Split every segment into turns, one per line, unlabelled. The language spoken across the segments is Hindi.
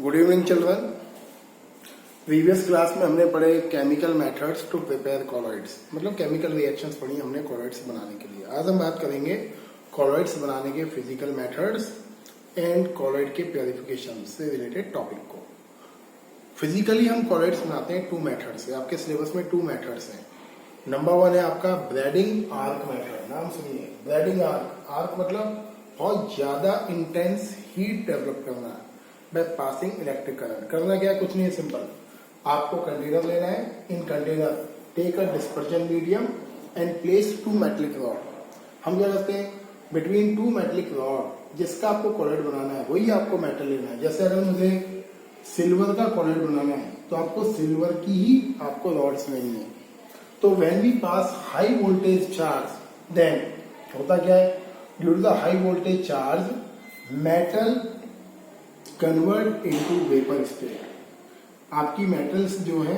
Good evening children. Previous class में हमने पढ़े chemical methods to prepare colloids, मतलब केमिकल रिएक्शंस पढ़ी हमने कॉलॉइड्स बनाने के लिए। आज हम बात करेंगे कॉलॉइड्स बनाने के फिजिकल मेथड्स एंड कॉलॉइड के प्योरिफिकेशन से रिलेटेड टॉपिक को। फिजिकली हम कॉलॉइड्स बनाते हैं टू मेथड से। आपके सिलेबस में टू मेथड्स हैं। नंबर वन है आपका ब्रेडिंग आर्क मेथड। नाम सुनिए, ब्रेडिंग आर्क। आर्क मतलब बहुत ज्यादा इंटेंस हीट डेवलप करना बाय पासिंग इलेक्ट्रिक करंट। करना क्या है, कुछ नहीं है, सिंपल। आपको कंटेनर लेना है। In container take a dispersion medium and place two metallic rod. हम क्या करते हैं, बिटवीन टू मेटलिक रॉड जिसका आपको कॉलॉइड बनाना है वही आपको मेटल लेना है। जैसे अगर मुझे सिल्वर का कॉलॉइड बनाना है तो आपको सिल्वर की ही आपको रॉड्स लेनी है। तो when we pass high voltage charge then होता क्या है, due to the high voltage charge metal convert into vapour state. आपकी मेटल्स जो है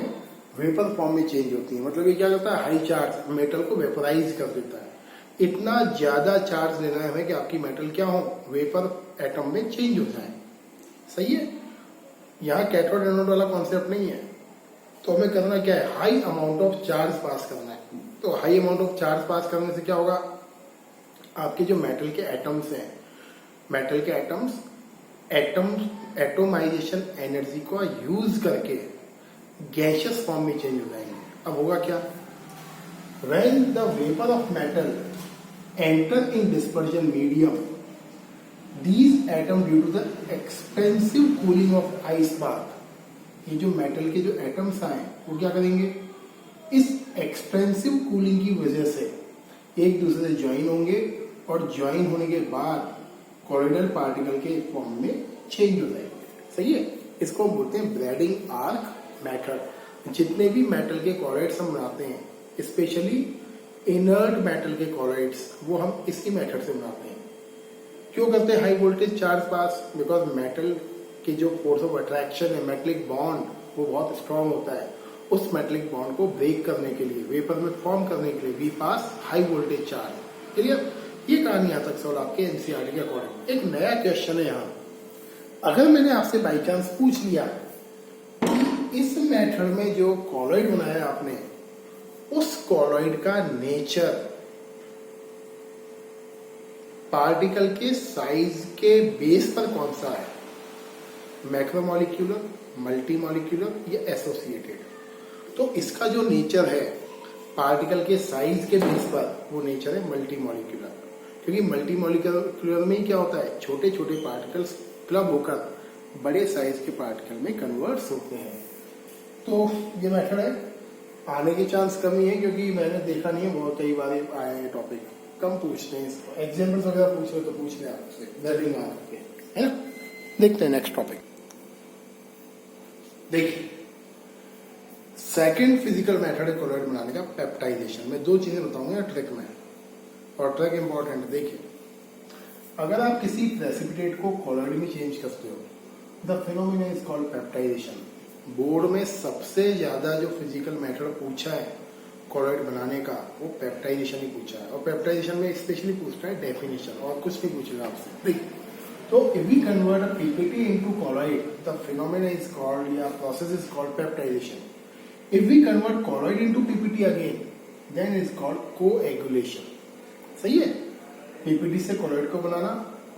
वेपर फॉर्म में चेंज होती है। मतलब ये क्या करता है, हाई चार्ज मेटल को वेपराइज कर देता है। इतना ज्यादा चार्ज लेना है हमें कि आपकी मेटल क्या हो, वेपर एटम में चेंज हो जाए। सही है। यहाँ कैथोड एनोड वाला कॉन्सेप्ट नहीं है। तो हमें करना क्या है, हाई अमाउंट ऑफ चार्ज पास करना है। तो हाई अमाउंट ऑफ चार्ज पास करने से क्या होगा, आपके जो मेटल के एटम्स हैं, मेटल के एटोमाइजेशन एनर्जी को यूज करके गैसियस फॉर्म में चेंज हो जाएंगे। अब होगा क्या, when the vapour of metal enter in dispersion medium these atom due to the expensive cooling of ice bath, ये जो मेटल के जो एटम्स आए वो क्या करेंगे, इस एक्सपेंसिव कूलिंग की वजह से एक दूसरे से ज्वाइन होंगे और ज्वाइन होने के बाद कॉलॉइडल पार्टिकल के फॉर्म में चेंज हो जाएंगे। सही है। इसको हम बोलते हैं ब्रेडिंग आर्क मेथड। जितने भी मेटल के कॉलॉइड्स हम बनाते हैं, स्पेशली इनर्ट मेटल के कॉलॉइड्स, वो हम इसी मेथड से बनाते हैं। क्यों करते हैं high voltage charge pass, because metal की जो फोर्स ऑफ अट्रैक्शन है, मेटलिक बॉन्ड, वो बहुत स्ट्रांग होता है। उस मेटलिक बॉन्ड को ब्रेक करने के लिए, वेपर में फॉर्म करने के लिए we pass high voltage charge. Clear. ये कहानी यहाँ तक सवाल आपके एनसीईआरटी के अकॉर्डिंग। एक नया क्वेश्चन है यहाँ, अगर मैंने आपसे बाई चांस पूछ लिया कि इस मेथड में जो कॉलॉइड बनाया आपने, उस कॉलॉइड का नेचर पार्टिकल के साइज के बेस पर कौन सा है, मैक्रोमोलिक्यूलर, मल्टीमोलिक्यूलर या एसोसिएटेड, तो इसका जो नेचर है पार्टिकल के साइज के बेस पर, वो नेचर है मल्टीमोलिक्यूलर। क्योंकि मल्टीमोलिक्यूलर में क्या होता है, छोटे छोटे पार्टिकल्स क्लब होकर बड़े साइज के पार्टिकल में कन्वर्ट्स होते हैं। तो ये मेथड है। आने की चांस कम ही है क्योंकि मैंने देखा नहीं है, बहुत कई बार आया है टॉपिक, कम पूछते हैं इसको। एग्जाम्पल्स वगैरह पूछ रहे तो पूछ ले आपसे, ब्रेडिंग आर्क के, है ना। देखते हैं नेक्स्ट टॉपिक। देखिए, सेकेंड फिजिकल मेथड है कॉलॉइड बनाने का, पेप्टाइजेशन। मैं दो चीजें बताऊंगा ट्रिक में, और ट्रिक इंपॉर्टेंट। देखिए, अगर आप किसी प्रेसिपिटेट को कॉलॉइड में चेंज करते हो, the phenomena is called peptization. Board में सबसे ज्यादा जो फिजिकल मेथड पूछा है कॉलॉइड बनाने का, वो पेप्टाइजेशन ही पूछा है। और पेप्टाइजेशन में स्पेशली पूछता है डेफिनेशन, और कुछ नहीं पूछेगा आपसे। तो if we convert a PPT into colloid, the phenomena is called, या process is called peptization. If we convert colloid into PPT again, then is called coagulation. सही है। पीपीटी से कॉलॉइड को बनाना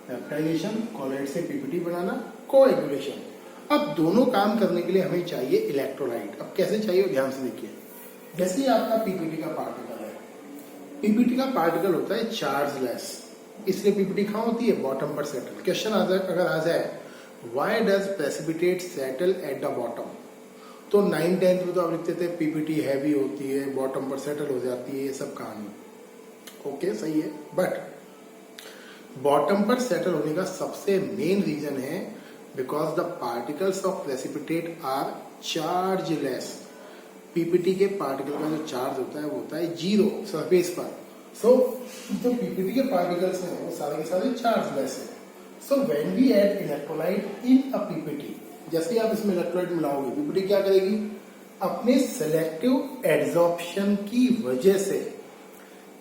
पेप्टाइजेशन, कॉलॉइड से पीपीटी बनाना कोएगुलेशन। अब दोनों काम करने के लिए हमें चाहिए इलेक्ट्रोलाइट। अब कैसे चाहिए, ध्यान से देखिए। जैसे ही आपका पीपीटी का पार्टिकल है, पीपीटी का पार्टिकल होता है चार्जलेस, इसलिए पीपीटी कहाँ होती है, बॉटम पर सेटल। क्वेश्चन अगर आ जाए, why does precipitate settle at the bottom, तो 9th-10th में तो आप लिखते थे पीपीटी हैवी होती है, बॉटम पर सेटल हो जाती है, ये सब कहानी। ओके, सही है। बट बॉटम पर सेटल होने का सबसे मेन रीजन है because the particles of precipitate are chargeless. PPT के पार्टिकल का जो चार्ज होता है वो होता है 0 सरफेस पर। सो जो पीपीटी के पार्टिकल्स हैं वो सारे के सारे चार्जलेस है। So when we add electrolyte in a PPT, जैसे ही आप इसमें इलेक्ट्रोलाइट मिलाओगे, पीपीटी क्या करेगी, अपने सेलेक्टिव एड्सॉर्प्शन की वजह से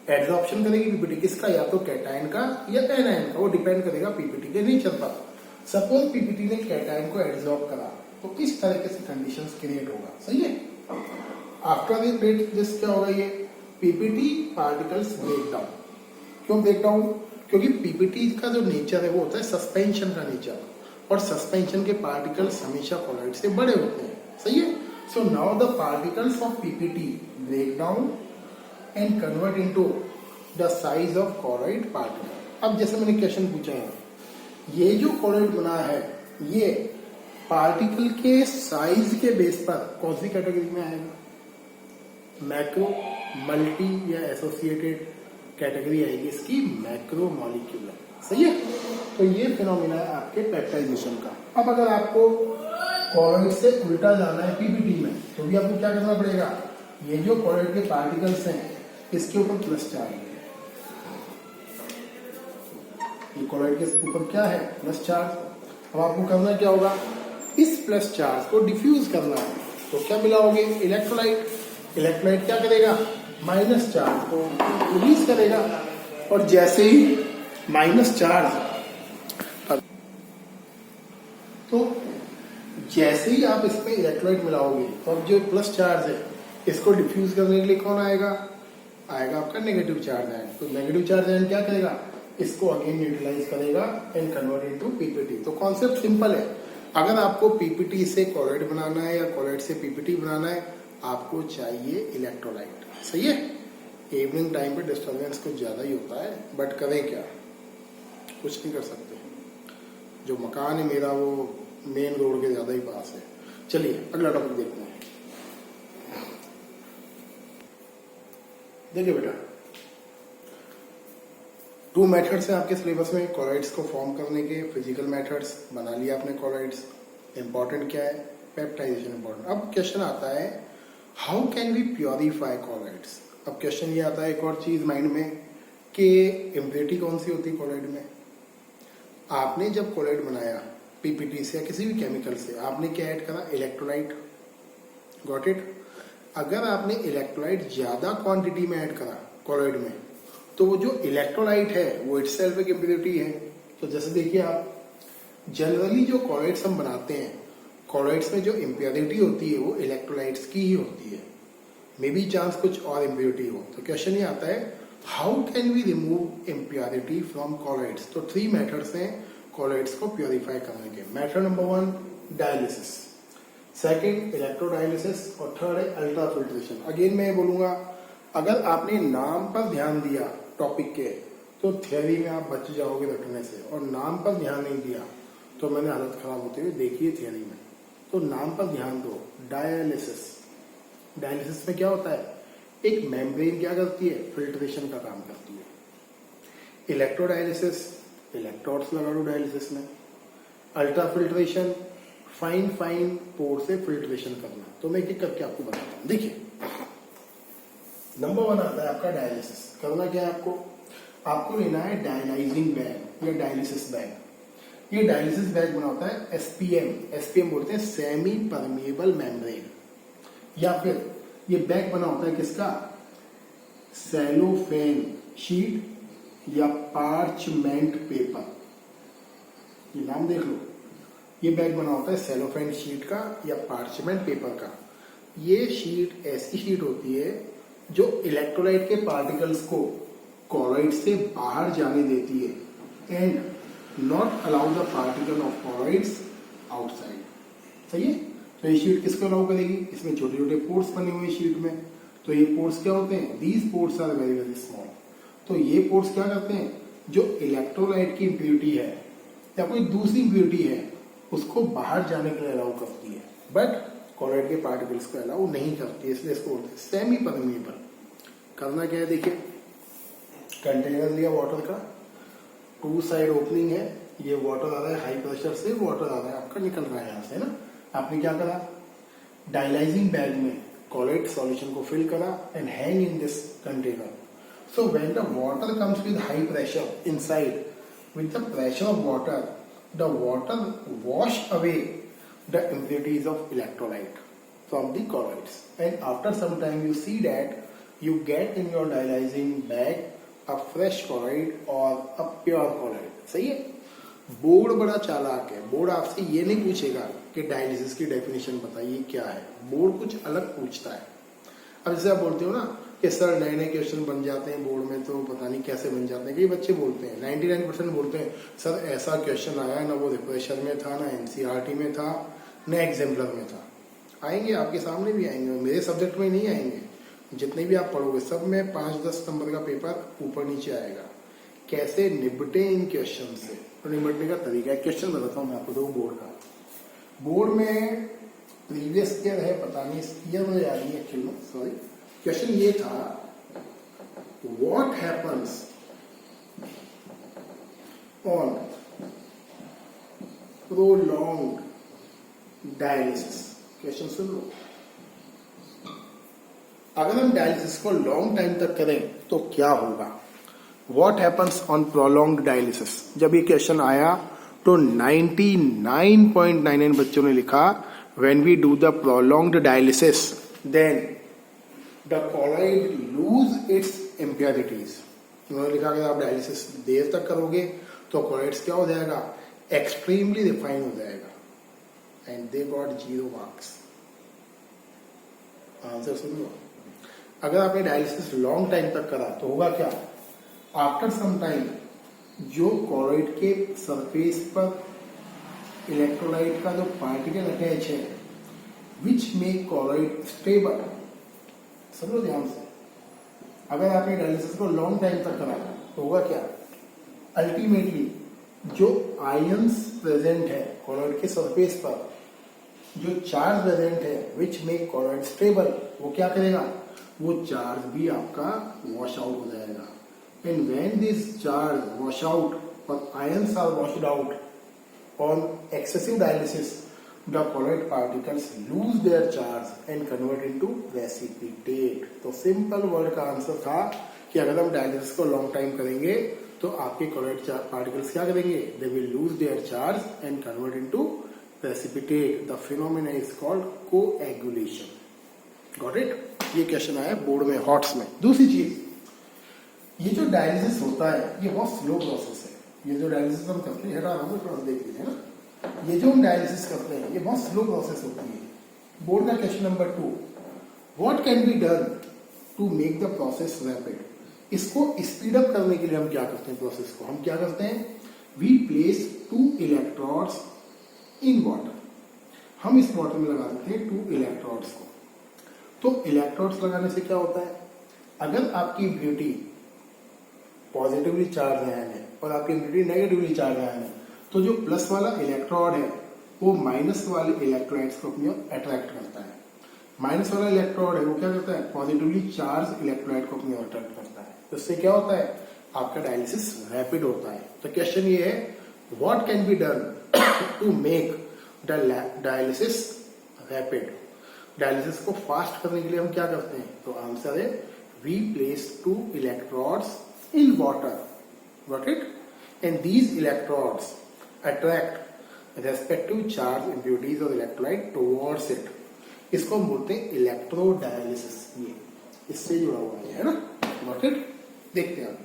एड्सॉर्प्शन करेगी पीपीटी किसका, या तो कैटायन का या एनायन का, वो डिपेंड करेगा पीपीटी के नेचर पर। सपोज पीपीटी ने कैटायन को एड्सॉर्ब करा तो इस तरीके से कंडीशंस क्रिएट होगा, सही है। आफ्टर दिस क्या होगा, ये पीपीटी पार्टिकल्स ब्रेक डाउन। क्यों ब्रेक डाउन? क्योंकि पीपीटी का जो नेचर है वो होता है सस्पेंशन का नेचर, और सस्पेंशन के पार्टिकल्स हमेशा कॉलॉइड से बड़े होते हैं, सही है। So now the particles of PPT break down and convert into the size of colloid particle. अब जैसे मैंने क्वेश्चन पूछा है, ये जो कॉलॉइड बना है ये पार्टिकल के साइज के बेस पर कौन सी कैटेगरी में आएगा? मैक्रो, मल्टी या एसोसिएटेड कैटेगरी आएगी इसकी मैक्रोमोलिक्यूलर, सही है। तो ये फिनोमिना है आपके पेप्टाइजेशन का। अब अगर आपको कॉलॉइड से उल्टा जाना है पीपीटी में तो भी आपको क्या करना पड़ेगा, ये जो कॉलॉइड के पार्टिकल्स हैं इसके ऊपर प्लस चार्ज है, ये कॉलॉइड के ऊपर क्या है, प्लस चार्ज। अब आपको करना क्या होगा, इस प्लस चार्ज को डिफ्यूज करना है। तो क्या मिलाओगे, इलेक्ट्रोलाइट। इलेक्ट्रोलाइट क्या करेगा, माइनस चार्ज को रिलीज करेगा, और जैसे ही माइनस चार्ज, तो जैसे ही आप इसमें इलेक्ट्रोलाइट मिलाओगे तो अब जो प्लस चार्ज है इसको डिफ्यूज करने के लिए कौन आएगा, आएगा आपका नेगेटिव चार्ज आयन। तो नेगेटिव चार्ज आयन क्या करेगा, इसको अगेन न्यूट्रलाइज करेगा एंड कन्वर्ट इनटू पीपीटी। तो कॉन्सेप्ट सिंपल है, अगर आपको पीपीटी से कॉलॉइड बनाना है या कॉलॉइड से पीपीटी बनाना है, आपको चाहिए इलेक्ट्रोलाइट, सही है। इवनिंग टाइम पे डिस्टर्बेंस कुछ ज्यादा ही होता है, बट करें क्या, कुछ नहीं कर सकते। जो मकान है मेरा वो मेन रोड के ज्यादा ही पास है। चलिए अगला टॉपिक देखते हैं। देखिए बेटा, 2 मेथड्स हैं आपके सिलेबस में कॉलॉइड्स को फॉर्म करने के, फिजिकल मेथड्स बना लिया आपने कॉलॉइड्स। इंपॉर्टेंट क्या है, पेप्टाइजेशन इंपॉर्टेंट। अब क्वेश्चन आता है how can we purify colloids. अब क्वेश्चन ये आता है एक और चीज माइंड में कि इम्प्योरिटी कौन सी होती है कॉलॉइड में। आपने जब कॉलॉइड बनाया पीपीटी से या किसी भी केमिकल से, आपने क्या ऐड करा, इलेक्ट्रोलाइट, गॉट इट। अगर आपने इलेक्ट्रोलाइट ज्यादा क्वांटिटी में ऐड करा कॉलॉइड में, तो वो जो इलेक्ट्रोलाइट है वो इटसेल्फ एक इम्प्योरिटी है। तो जैसे देखिए आप, जनरली जो कॉलॉइड्स हम बनाते हैं, कॉलॉइड्स में जो इम्प्योरिटी होती है वो इलेक्ट्रोलाइट्स की ही होती है, मे बी चांस कुछ और इम्प्योरिटी हो। तो क्वेश्चन ये आता है how can we remove impurity from colloids. तो 3 मेथड्स हैं कॉलॉइड्स को प्योरीफाई करने के। Method number 1 dialysis, second electrodialysis, और थर्ड है अल्ट्रा फिल्ट्रेशन। अगेन मैं बोलूंगा, अगर आपने नाम पर ध्यान दिया टॉपिक के तो थ्योरी में आप बच जाओगे रटने से, और नाम पर ध्यान नहीं दिया तो मैंने हालत खराब होते हुए देखी है थ्योरी में। तो नाम पर ध्यान दो। डायलिसिस, डायलिसिस में क्या होता है, एक मेम्ब्रेन क्या करती है, फिल्ट्रेशन का काम करती है। इलेक्ट्रोडायलिसिस, इलेक्ट्रोड्स लगा दो डायलिसिस में। अल्ट्रा फिल्ट्रेशन, फाइन फाइन पोर से फिल्ट्रेशन करना। तो मैं एक एक करके आपको बताता हूं। देखिए नंबर 1 आता है आपका डायलिसिस। करना क्या है आपको लेना है डायलाइजिंग बैग या डायलिसिस बैग। ये डायलिसिस बैग बना होता है एसपीएम बोलते हैं सेमी परमिएबल मेम्ब्रेन, या फिर ये बैग बना होता है किसका, सेलोफेन शीट या पार्चमेंट पेपर। ये नाम देख लो, ये बैग बना होता है सेलोफेन शीट का या पार्चमेंट पेपर का। ये शीट ऐसी शीट होती है जो इलेक्ट्रोलाइट के पार्टिकल्स को कॉलॉइड से बाहर जाने देती है and not allow the particle of colloids outside, सही है। तो ये शीट किसको अलाउ करेगी, इसमें छोटे छोटे पोर्स बने हुए शीट में। तो ये पोर्स क्या होते हैं, these pores are very very small. तो ये पोर्स क्या करते हैं, जो इलेक्ट्रोलाइट की इम्प्योरिटी है या कोई दूसरी इम्प्योरिटी है उसको बाहर जाने के लिए अलाउ करती है, बट कॉलॉइड के पार्टिकल्स को अलाउ नहीं करती है, इसलिए इसको बोलते हैं सेमी परमिएबल। करना क्या है, देखिए कंटेनर लिया वाटर का, 2 साइड ओपनिंग है, ये वाटर आ रहा है हाई प्रेशर से, वाटर आ रहा है आपका निकल रहा है यहां से ना। आपने क्या करा, डायलाइजिंग बैग में कॉलॉइड सॉल्यूशन को फिल करा and hang in this container. So when the water comes with high pressure inside, with the pressure of water, the water wash away the impurities of electrolyte from the colloids, and after some time you see that you get in your dialyzing bag a fresh colloid or a pure colloid, सही है। बोर्ड बड़ा चालाक है। बोर्ड आपसे ये नहीं पूछेगा कि डायलिसिस की डेफिनेशन बताइए क्या है, बोर्ड कुछ अलग पूछता है। अब जैसे आप बोलते हो ना कि सर नए नए क्वेश्चन बन जाते हैं बोर्ड में, तो पता नहीं कैसे बन जाते हैं। कई बच्चे बोलते हैं, 99% बोलते हैं सर ऐसा क्वेश्चन आया ना वो रिफ्रेशर में था, ना एनसीईआरटी में था, ना एग्जाम्पलर में था। आएंगे आपके सामने भी आएंगे, मेरे सब्जेक्ट में नहीं आएंगे। जितने भी आप पढ़ोगे सब में 5-10 नंबर का पेपर ऊपर नीचे आएगा। कैसे निपटे इन क्वेश्चन से, तो निपटने का तरीका है। क्वेश्चन बताता हूँ मैं आपको दो बोर्ड का। बोर्ड में प्रीवियस ईयर है, पता नहीं इस ईयर में आ रही है एक्चुअली में, सॉरी। क्वेश्चन ये था, what happens on prolonged dialysis. Question सुन लो, अगर हम डायलिसिस को लॉन्ग टाइम तक करें तो क्या होगा। What happens on prolonged dialysis. जब ये क्वेश्चन आया तो 99.99 बच्चों ने लिखा when we do the prolonged dialysis then the colloid lose its impurities. उन्होंने लिखा अगर आप डायलिसिस देर तक करोगे तो कोलॉइड्स क्या हो जाएगा, एक्सट्रीमली रिफाइन हो जाएगा। And they got 0 marks. Answer सुन लो, अगर आपने डायलिसिस लॉन्ग टाइम तक करा तो होगा क्या, आफ्टर सम टाइम जो कोलॉइड के सरफेस पर इलेक्ट्रोलाइट का जो पार्टिकल अटैच है विच मेक कोलॉइड स्टेबल। समझो ध्यान से, अगर आपने डायलिसिस को लॉन्ग टाइम तक करा तो होगा क्या, अल्टीमेटली जो आयंस प्रेजेंट है कोलॉइड के सरफेस पर, जो चार्ज प्रेजेंट है विच मेक कोलॉइड स्टेबल, वो क्या करेगा, वो चार्ज भी आपका वॉश आउट हो जाएगा। And when this charge wash out और ions are washed out on excessive dialysis, the colloid particles lose their charge and convert into precipitate. तो सिंपल वर्ड का आंसर था कि अगर हम डायलिसिस को लॉन्ग टाइम करेंगे तो आपके कोलॉइड पार्टिकल्स क्या करेंगे, they will lose their charge and convert into precipitate. The phenomena is called coagulation. Got it. ये क्वेश्चन आया बोर्ड में, हॉट्स में। दूसरी चीज, ये जो डायलिसिस होता है ये बहुत स्लो प्रोसेस है। ये जो डायलिसिस हम करते हैं, हटा रहा हूँ थोड़ा देख लीजिए ना, ये जो हम डायलिसिस करते हैं ये बहुत स्लो प्रोसेस होती है। बोर्ड का question number 2, what can be done to make the process rapid. इसको स्पीड अप करने के लिए हम क्या करते हैं, प्रोसेस को हम क्या करते हैं, we place 2 electrodes in water. हम इस वाटर में लगा देते हैं 2 इलेक्ट्रोड्स को। तो इलेक्ट्रोड्स लगाने से क्या होता है, अगर आपकी इम्प्योरिटी पॉजिटिवली चार्ज आयन है और आपकी इम्प्योरिटी नेगेटिवली चार्ज आयन है, तो जो प्लस वाला इलेक्ट्रोड है वो माइनस वाले इलेक्ट्रोलाइट्स को अपनी ओर अट्रैक्ट करता है। माइनस वाला इलेक्ट्रोड है वो क्या करता है, पॉजिटिवली चार्ज इलेक्ट्रोलाइट को अपनी ओर अट्रैक्ट करता है। तो इससे क्या होता है, आपका डायलिसिस रैपिड होता है। तो क्वेश्चन ये है, what can be done to make the dialysis rapid. Dialysis को फास्ट करने के लिए हम क्या करते हैं, तो आंसर है we place 2 electrodes in water. Got it. And these electrodes attract respective charge impurities और इलेक्ट्रोलाइट टुवर्ड्स इट। इसको हम बोलते हैं इलेक्ट्रोडायलिसिस। ये इससे जुड़ा हुआ है ना। Got it. देखते हैं आप,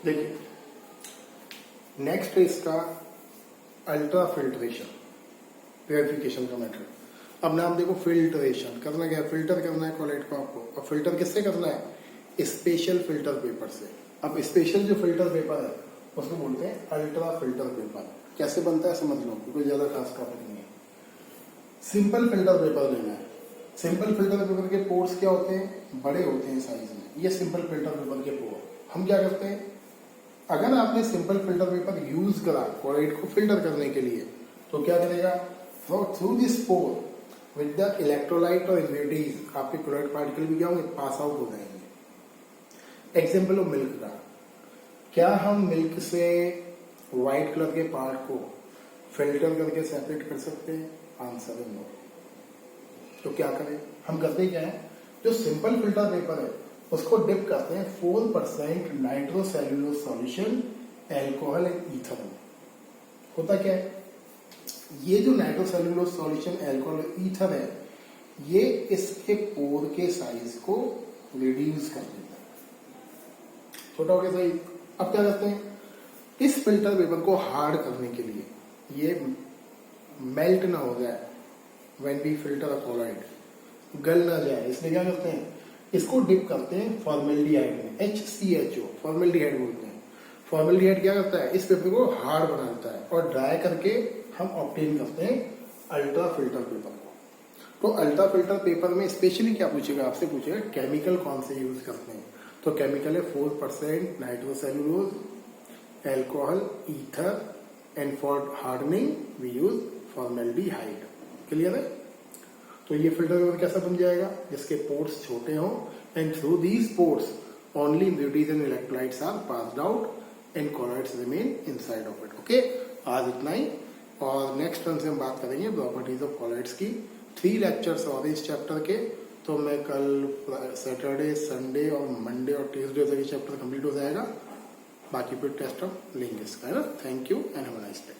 देखिए नेक्स्ट है इसका अल्ट्रा फिल्ट्रेशन, प्योरिफिकेशन का मैटर। अब नाम देखो, फिल्ट्रेशन करना क्या है, फिल्टर करना है कोलॉइड को आपको। और फिल्टर किससे करना है, स्पेशल फिल्टर पेपर से। अब स्पेशल जो फिल्टर पेपर है उसको बोलते हैं अल्ट्रा फिल्टर पेपर। कैसे बनता है समझ लो, कोई ज्यादा खास टॉपिक नहीं है। सिंपल फिल्टर पेपर लेना है। सिंपल फिल्टर पेपर के पोर्स क्या होते हैं, बड़े होते हैं साइज में। ये सिंपल फिल्टर पेपर के पोर। हम क्या करते हैं, अगर आपने सिंपल फिल्टर पेपर यूज करा कोलॉइड को फिल्टर करने के लिए, तो क्या करेगा, through this pore with the electrolyte और इम्प्योरिटीज आपके कोलॉइड पार्टिकल भी क्या होंगे, पास आउट हो जाएंगे। एग्जाम्पल ऑफ मिल्क का, क्या हम मिल्क से व्हाइट कलर के पार्ट को फिल्टर करके सेपरेट कर सकते हैं, आंसर है नो। तो क्या करें, हम करते क्या है, जो सिंपल फिल्टर पेपर है उसको डिप करते हैं 4% नाइट्रोसेल्युलोज सॉल्यूशन एल्कोहल एंड ईथर में। होता क्या है, ये जो नाइट्रोसेल्युलोज सॉल्यूशन एल्कोहल और ईथर है ये इसके पोर के साइज को रिड्यूस कर देता है। छोटा हो गया सही। अब क्या करते हैं, इस फिल्टर पेपर को हार्ड करने के लिए, ये मेल्ट ना हो जाए when we filter a colloid, गल ना जाए, इसलिए क्या करते हैं, इसको डिप करते हैं फॉर्मेल्डिहाइड में, HCHO, फॉर्मेल्डिहाइड बोलते हैं। फॉर्मेल्डिहाइड क्या करता है, इस पेपर को हार्ड बना देता है और ड्राई करके हम ऑब्टेन करते हैं अल्ट्रा फिल्टर पेपर को। तो अल्ट्रा फिल्टर पेपर में स्पेशली क्या पूछेगा, आपसे पूछेगा केमिकल कौन से यूज करते हैं। तो केमिकल है 4% nitrocellulose, alcohol, ether, and for hardening we use formaldehyde. Clear है। तो ये फिल्टर पेपर कैसा बन जाएगा, जिसके पोर्स छोटे हों, and through these pores only impurities and electrolytes are passed out and colloids remain inside of it. Okay, आज इतना ही, और नेक्स्ट टर्न से हम बात करेंगे प्रॉपर्टीज ऑफ कॉलॉइड्स की। 3 लेक्चर्स और इस चैप्टर के, तो मैं कल सैटरडे, संडे और मंडे और ट्यूसडे तक ये चैप्टर कंप्लीट हो जाएगा। बाकी फिर टेस्ट हम लेंगे इसका, है ना। Thank you and have a nice day.